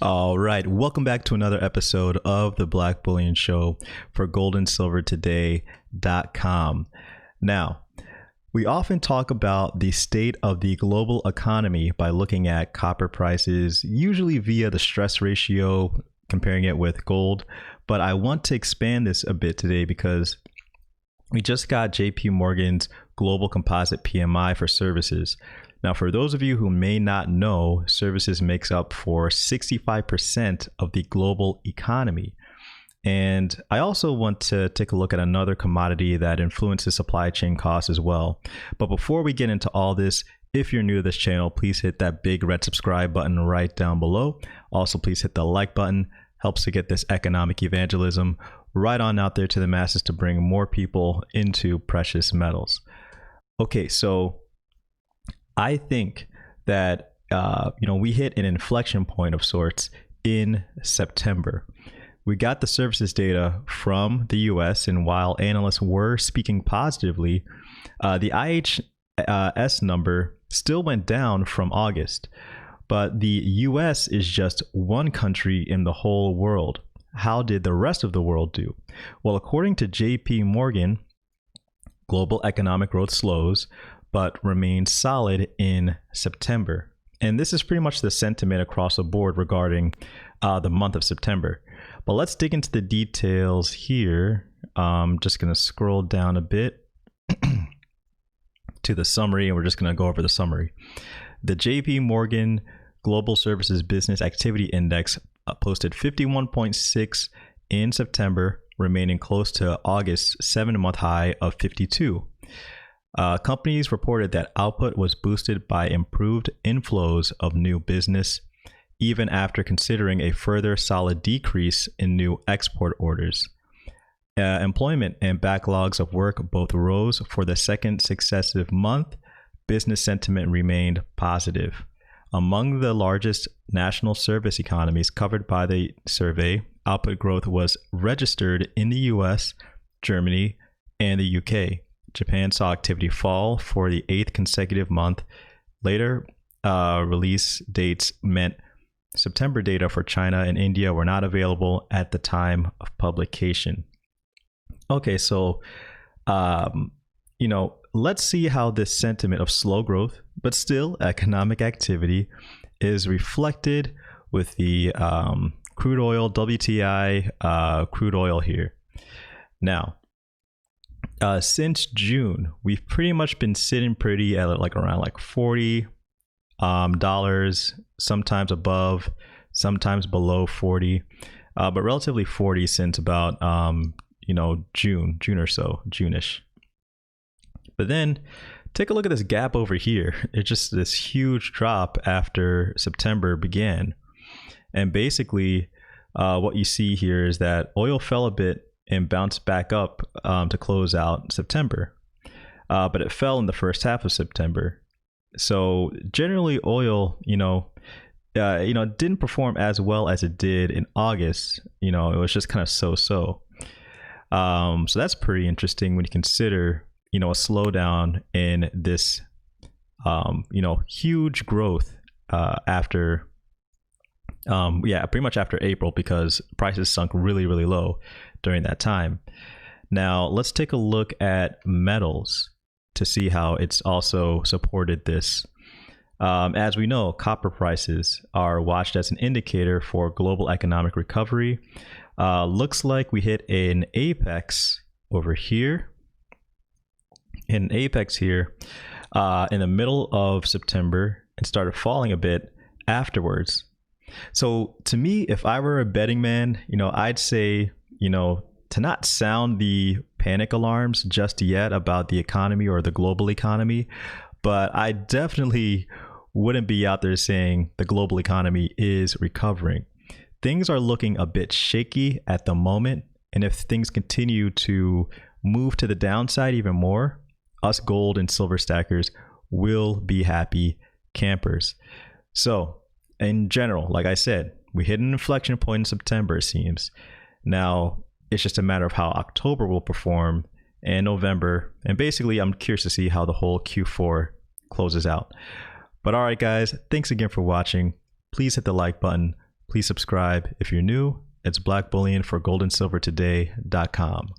All right, welcome back to another episode of the Black Bullion Show for goldandsilvertoday.com. Now, we often talk about the state of the global economy by looking at copper prices, usually via the stress ratio, comparing it with gold. But I want to expand this a bit today because we just got JP Morgan's Global Composite PMI for services. Now, for those of you who may not know, services makes up for 65% of the global economy. And I also want to take a look at another commodity that influences supply chain costs as well. But before we get into all this, if you're new to this channel, please hit that big red subscribe button right down below. Also, please hit the like button. Helps to get this economic evangelism right on out there to the masses to bring more people into precious metals. Okay, so I think that we hit an inflection point of sorts in September. We got the services data from the US, and while analysts were speaking positively, the IHS number still went down from August. But the US is just one country in the whole world. How did the rest of the world do? Well, according to JP Morgan, global economic growth slows, but remains solid in September. And this is pretty much the sentiment across the board regarding the month of September. But let's dig into the details here. I'm just going to scroll down a bit to the summary, and we're just going to go over the summary. The JP Morgan Global Services Business Activity Index posted 51.6 in September, remaining close to August's 7-month high of 52. Companies reported that output was boosted by improved inflows of new business, even after considering a further solid decrease in new export orders. Employment and backlogs of work both rose for the second successive month. Business sentiment remained positive. Among the largest national service economies covered by the survey, output growth was registered in the US, Germany, and the UK. Japan saw activity fall for the 8th consecutive month. Later release dates meant September data for China and India were not available at the time of publication. Okay, so, let's see how this sentiment of slow growth, but still economic activity, is reflected with the crude oil, WTI crude oil here. Now, since June, we've pretty much been sitting pretty at around $40, sometimes above, sometimes below 40, but relatively 40 since about June or so, June-ish. But then take a look at this gap over here. It's just this huge drop after September began. And basically what you see here is that oil fell a bit and bounced back up to close out September. But it fell in the first half of September. So generally oil, didn't perform as well as it did in August. It was just kind of so-so. So that's pretty interesting when you consider, a slowdown in this, huge growth after, pretty much after April, because prices sunk really, really low during that time. Now, let's take a look at metals to see how it's also supported this. As we know, copper prices are watched as an indicator for global economic recovery. Looks like we hit an apex over here, in the middle of September, and started falling a bit afterwards. So to me, if I were a betting man, I'd say, to not sound the panic alarms just yet about the economy or the global economy, but I definitely wouldn't be out there saying the global economy is recovering. Things are looking a bit shaky at the moment, and if things continue to move to the downside even more, us gold and silver stackers will be happy campers. So in general, like I said, we hit an inflection point in September, it seems. Now, it's just a matter of how October will perform and November. And basically, I'm curious to see how the whole Q4 closes out. But all right, guys, thanks again for watching. Please hit the like button. Please subscribe if you're new. It's blackbullionforgoldandsilvertoday.com.